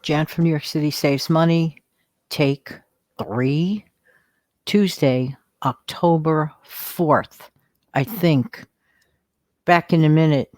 Jan from New York City saves money. Take 3. Tuesday, October 4th. I think. Back in a minute.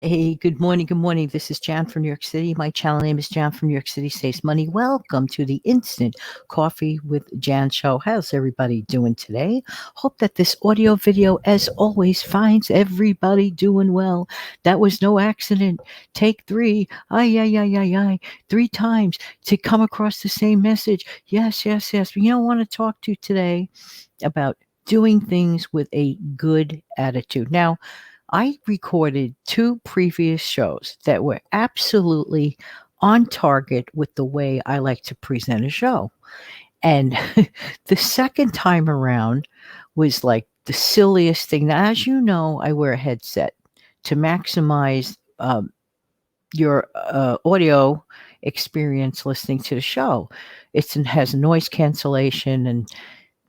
Hey, good morning. Good morning. This is Jan from New York City. My channel name is Jan from New York City Saves Money. Welcome to the Instant Coffee with Jan show. How's everybody doing today? Hope that this audio video, as always, finds everybody doing well. That was no accident. Take 3. Ay, ay, ay, ay, ay. 3 times to come across the same message. Yes, yes, yes. You know, I want to talk to you today about doing things with a good attitude. Now, I recorded 2 previous shows that were absolutely on target with the way I like to present a show. And the second time around was like the silliest thing. Now, as you know, I wear a headset to maximize your audio experience listening to the show. It has noise cancellation and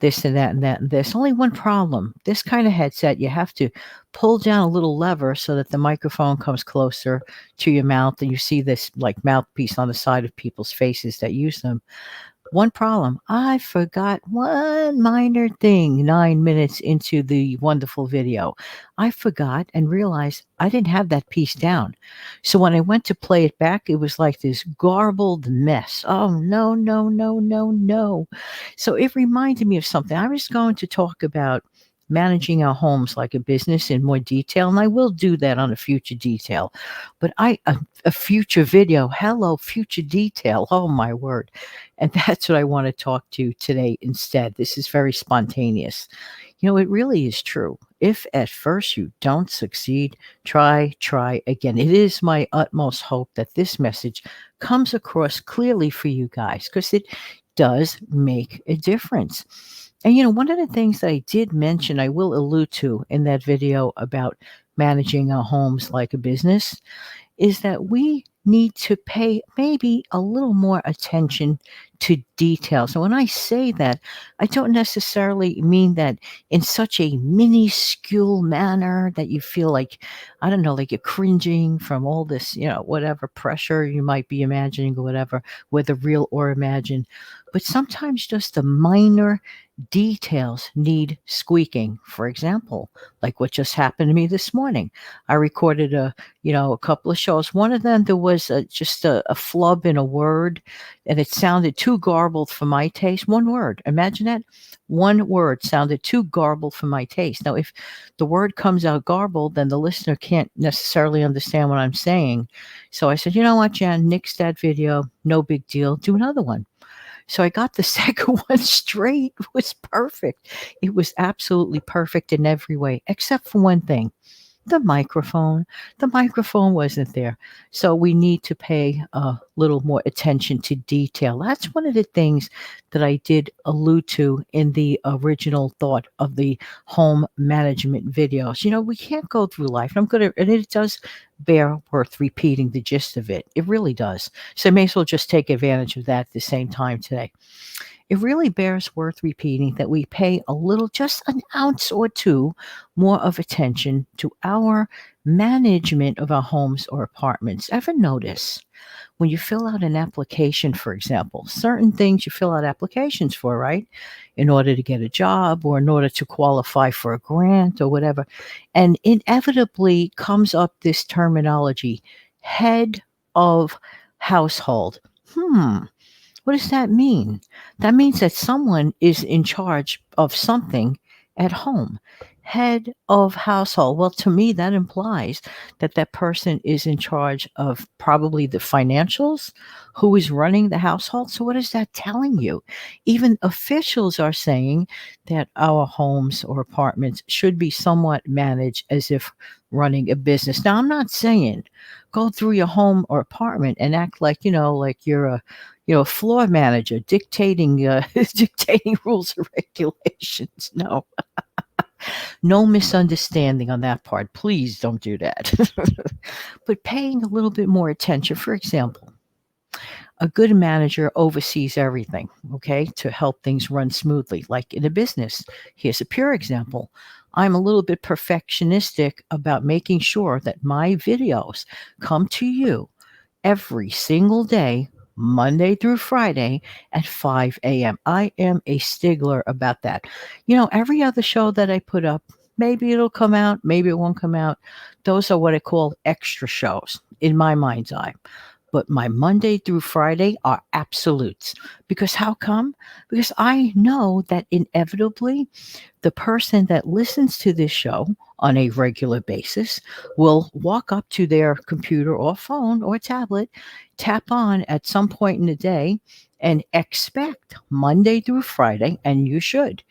this and that and that and this. Only one problem. This kind of headset, you have to pull down a little lever so that the microphone comes closer to your mouth and you see this like mouthpiece on the side of people's faces that use them. One problem, I forgot one minor thing 9 minutes into the wonderful video. I forgot and realized I didn't have that piece down. So when I went to play it back, it was like this garbled mess. Oh, no, no, no, no, no. So it reminded me of something. I was going to talk about managing our homes like a business in more detail, and I will do that on a future detail. But a future video, hello, future detail. Oh, my word. And that's what I want to talk to today instead. This is very spontaneous. You know, it really is true. If at first you don't succeed, try again. It is my utmost hope that this message comes across clearly for you guys because it does make a difference. And, you know, one of the things that I did mention, I will allude to in that video about managing our homes like a business, is that we need to pay maybe a little more attention to details. And when I say that, I don't necessarily mean that in such a minuscule manner that you feel like, I don't know, like you're cringing from all this, you know, whatever pressure you might be imagining or whatever, whether real or imagined. But sometimes just the minor details need squeaking. For example, like what just happened to me this morning. I recorded a couple of shows. One of them, there was just a flub in a word, and it sounded too garbled for my taste. One word. Imagine that. One word sounded too garbled for my taste. Now, if the word comes out garbled, then the listener can't necessarily understand what I'm saying. So I said, you know what, Jan, nix that video. No big deal. Do another one. So I got the second one straight. It was perfect. It was absolutely perfect in every way, except for one thing. The microphone. The microphone wasn't there. So we need to pay a little more attention to detail. That's one of the things that I did allude to in the original thought of the home management videos. You know, we can't go through life. And it does bear worth repeating the gist of it. It really does. So I may as well just take advantage of that at the same time today. It really bears worth repeating that we pay a little, just an ounce or two more of attention to our management of our homes or apartments. Ever notice when you fill out an application, for example, certain things you fill out applications for, right? In order to get a job or in order to qualify for a grant or whatever. And inevitably comes up this terminology, head of household. What does that mean? That means that someone is in charge of something at home. Head of household. Well, to me, that implies that that person is in charge of probably the financials, who is running the household. So, what is that telling you? Even officials are saying that our homes or apartments should be somewhat managed as if running a business. Now, I'm not saying go through your home or apartment and act like, like you're a floor manager dictating dictating rules and regulations. No misunderstanding on that part. Please don't do that. But paying a little bit more attention. For example, A good manager oversees everything, okay, to help things run smoothly. Like in a business, here's a pure example. I'm a little bit perfectionistic about making sure that my videos come to you every single day, Monday through Friday at 5 a.m. I am a stickler about that. Every other show that I put up, maybe it'll come out, maybe it won't come out. Those are what I call extra shows in my mind's eye. But my Monday through Friday are absolutes. Because how come? Because I know that inevitably the person that listens to this show on a regular basis will walk up to their computer or phone or tablet, tap on at some point in the day, and expect Monday through Friday, and you should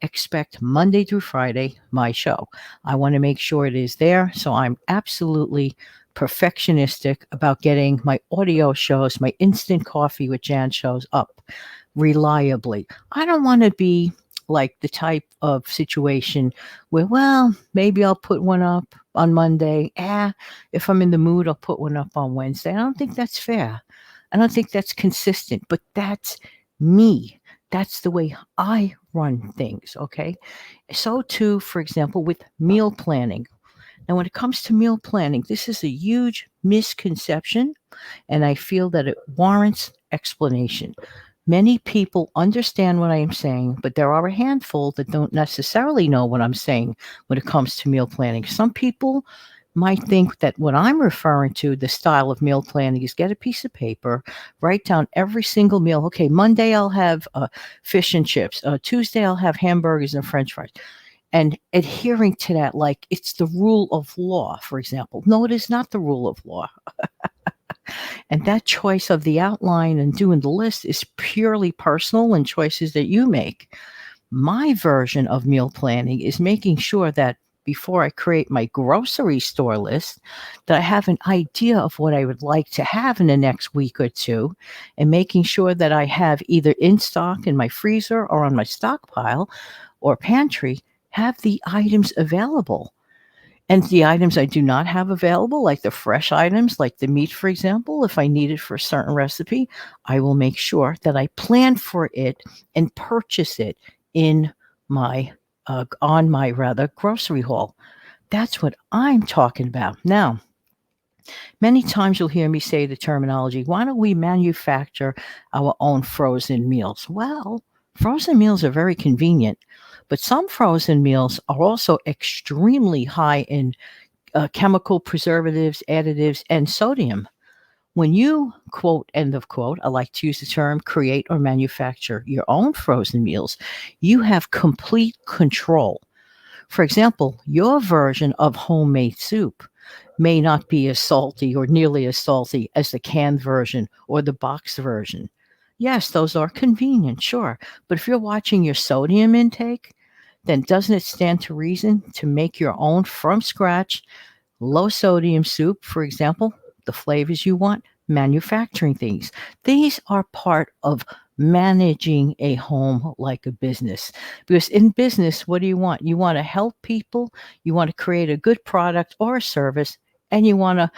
expect Monday through Friday my show. I want to make sure it is there. So I'm absolutely perfectionistic about getting my audio shows, my instant coffee with Jan shows up reliably. I don't want to be like the type of situation where, well, maybe I'll put one up on Monday. If I'm in the mood, I'll put one up on Wednesday. I don't think that's fair. I don't think that's consistent, but that's me. That's the way I run things. Okay. So, too, for example, with meal planning. Now, when it comes to meal planning, this is a huge misconception, and I feel that it warrants explanation. Many people understand what I am saying, but there are a handful that don't necessarily know what I'm saying when it comes to meal planning. Some people might think that what I'm referring to, the style of meal planning, is get a piece of paper, write down every single meal. Okay, Monday I'll have fish and chips. Tuesday I'll have hamburgers and French fries. And adhering to that like it's the rule of law, for example. No, it is not the rule of law. And that choice of the outline and doing the list is purely personal and choices that you make. My version of meal planning is making sure that before I create my grocery store list, that I have an idea of what I would like to have in the next week or two, and making sure that I have either in stock in my freezer or on my stockpile or pantry, have the items available. And the items I do not have available, like the fresh items, like the meat, for example, if I need it for a certain recipe, I will make sure that I plan for it and purchase it in my, on my rather, grocery haul. That's what I'm talking about. Now, many times you'll hear me say the terminology, why don't we manufacture our own frozen meals? Well, frozen meals are very convenient, but some frozen meals are also extremely high in chemical preservatives, additives, and sodium. When you, quote, end of quote, I like to use the term create or manufacture your own frozen meals, you have complete control. For example, your version of homemade soup may not be as salty or nearly as salty as the canned version or the boxed version. Yes, those are convenient, sure. But if you're watching your sodium intake, then doesn't it stand to reason to make your own from scratch low sodium soup, for example, the flavors you want, manufacturing things. These are part of managing a home like a business. Because in business, what do you want? You want to help people, you want to create a good product or a service, and you want a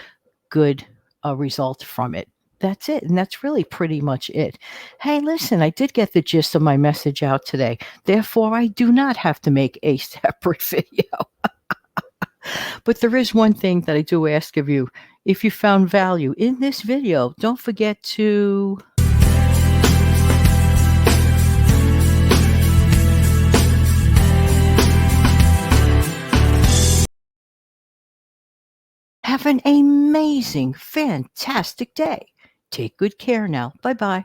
good result from it. That's it. And that's really pretty much it. Hey, listen, I did get the gist of my message out today. Therefore, I do not have to make a separate video. But there is one thing that I do ask of you. If you found value in this video, don't forget to have an amazing, fantastic day. Take good care now. Bye bye.